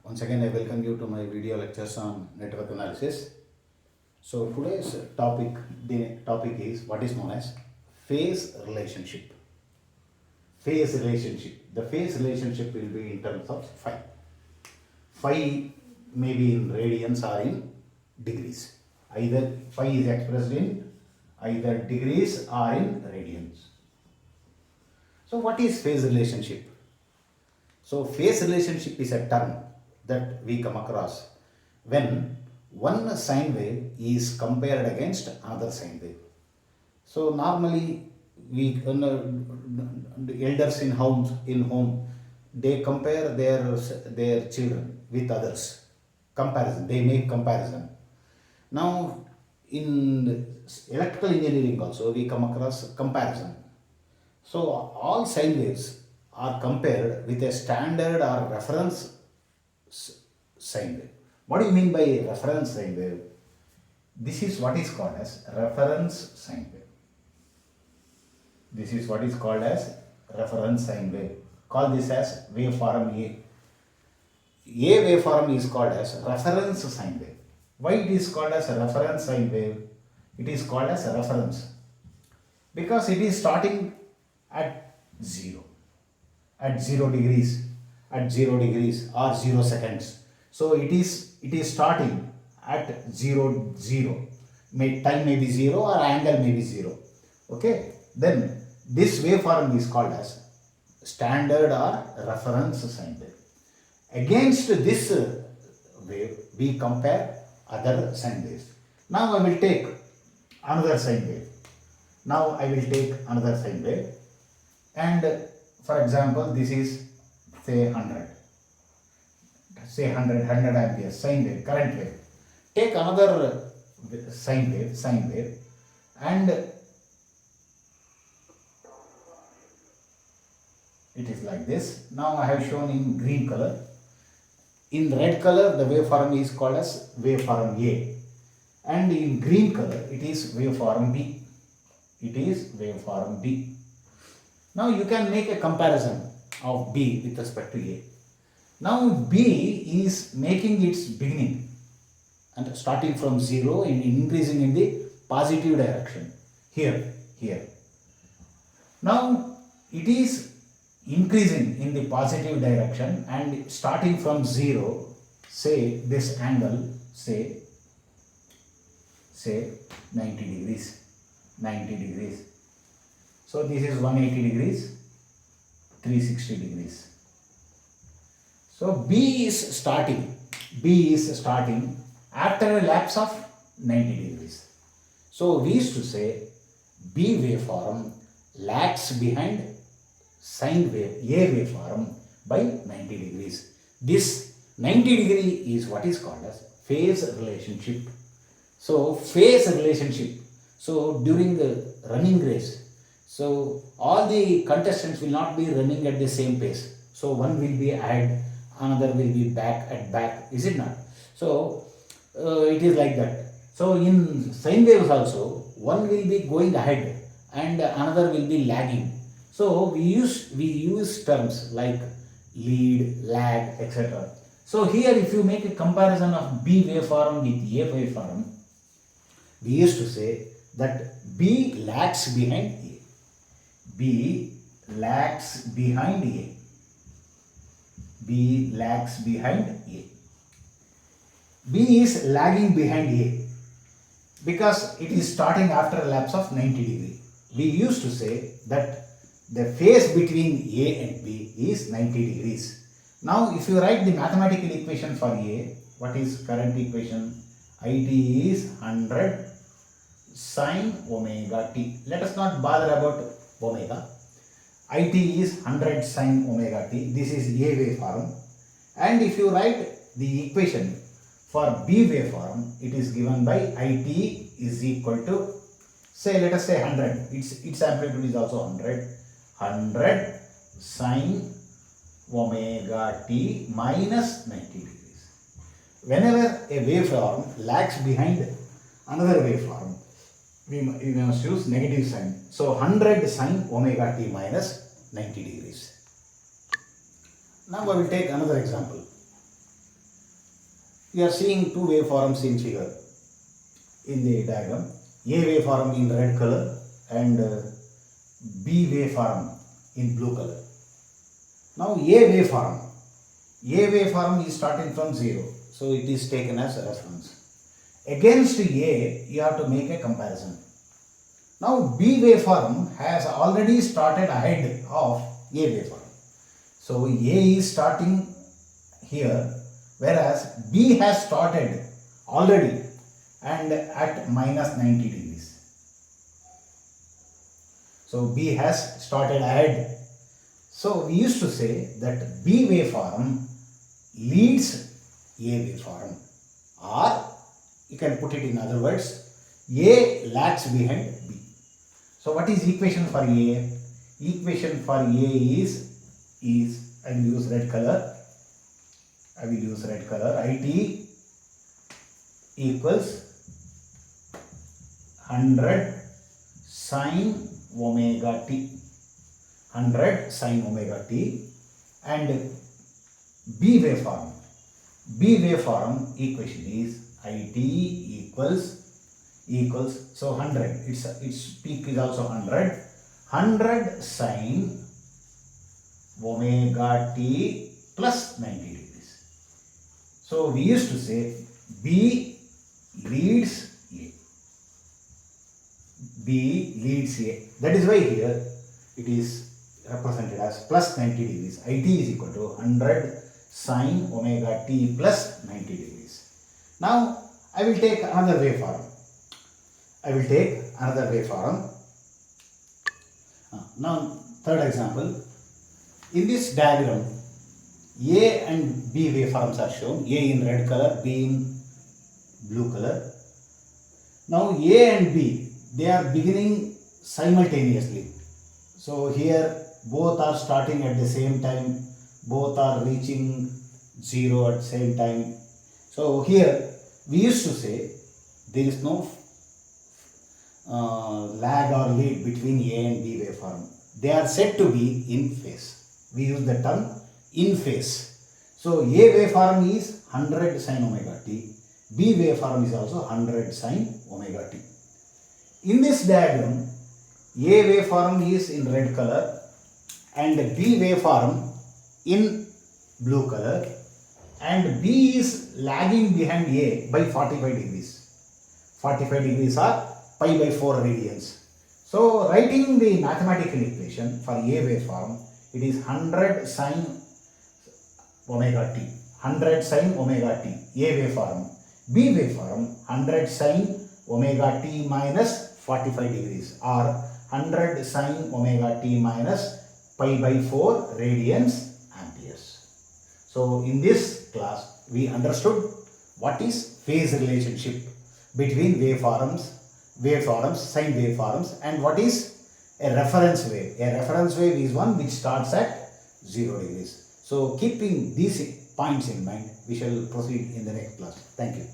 Once again, I welcome you to my video lectures on network analysis. So today's the topic is what is known as phase relationship. Phase relationship. The phase relationship will be in terms of phi. Phi may be in radians or in degrees. Either phi is expressed in either degrees or in radians. So what is phase relationship? So phase relationship is a term that we come across when one sine wave is compared against another sine wave. So normally we the elders in home they compare their children with others. Comparison, they make comparison. Now in electrical engineering also we come across comparison. So all sine waves are compared with a standard or reference sine wave. What do you mean by reference sine wave? This is what is called as reference sine wave. This is what is called as reference sine wave. Call this as waveform A. A waveform is called as reference sine wave. Why it is called as a reference sine wave? It is called as a reference because it is starting at 0 degrees or 0 seconds. So it is starting at 0 time may be 0 or angle may be 0. Okay, then this waveform is called as standard or reference sine wave. Against this wave we compare other sine waves. Now I will take another sine wave. And for example, this is say 100 amperes sine wave, current wave. Take another sine wave, and it is like this. Now I have shown in green color. In red color the waveform is called as waveform A, and in green color it is waveform B. Now you can make a comparison of B with respect to A. Now B is making its beginning and starting from 0 and increasing in the positive direction here. Now it is increasing in the positive direction and starting from 0, say this angle, say 90 degrees. So this is 180 degrees, 360 degrees. So B is starting after a lapse of 90 degrees. So we used to say B waveform lags behind sine wave A waveform by 90 degrees. This 90 degree is what is called as phase relationship. So phase relationship. So during the running race, so all the contestants will not be running at the same pace. So one will be ahead, another will be back, is it not? So it is like that. So in sine waves also, one will be going ahead and another will be lagging. So we use terms like lead, lag, etc. So here if you make a comparison of B waveform with A waveform, we used to say that B lags behind A. B lags behind A. B is lagging behind A because it is starting after a lapse of 90 degree. We used to say that the phase between A and B is 90 degrees. Now if you write the mathematical equation for A, what is current equation? It is 100 sine omega t. Let us not bother about omega. It is 100 sine omega t. This is A waveform. And if you write the equation for B waveform, it is given by it is equal to, say, let us say 100. Its amplitude is also 100 sine omega t minus 90 degrees. Whenever a waveform lags behind another waveform, we must use negative sign. So 100 sine omega t minus 90 degrees. Now I will take another example. We are seeing two waveforms in figure in the diagram. A waveform in red color and B waveform in blue color. Now A waveform is starting from 0, so it is taken as a reference. Against A, you have to make a comparison. Now B waveform has already started ahead of A waveform. So A is starting here, whereas B has started already and at minus 90 degrees. So B has started ahead. So we used to say that B waveform leads A waveform, or you can put it in other words, A lags behind B. So what is equation for A? Equation for A is I will use red color. IT equals 100 sin omega t. 100 sin omega t, and B waveform equation is IT equals so 100, its peak is also 100 sin omega t plus 90 degrees. So we used to say B leads A. That is why here it is represented as plus 90 degrees. IT is equal to 100 sin omega t plus 90 degrees. Now I will take another waveform. Now third example. In this diagram, A and B waveforms are shown. A in red color, B in blue color. Now A and B, they are beginning simultaneously. So here both are starting at the same time, both are reaching 0 at the same time. So here we used to say there is no lag or lead between A and B waveform. They are said to be in phase. We use the term in phase. So A waveform is 100 sin omega t, B waveform is also 100 sin omega t. In this diagram, A waveform is in red color and B waveform in blue color, and B is lagging behind A by 45 degrees. 45 degrees are pi by 4 radians. So writing the mathematical equation for A waveform, it is 100 sin omega t. 100 sin omega t, A waveform. B waveform, 100 sin omega t minus 45 degrees, or 100 sin omega t minus pi by 4 radians amperes. So in this class we understood what is phase relationship between waveforms, sine waveforms, and what is a reference wave. A reference wave is one which starts at 0 degrees. So keeping these points in mind, we shall proceed in the next class. Thank you.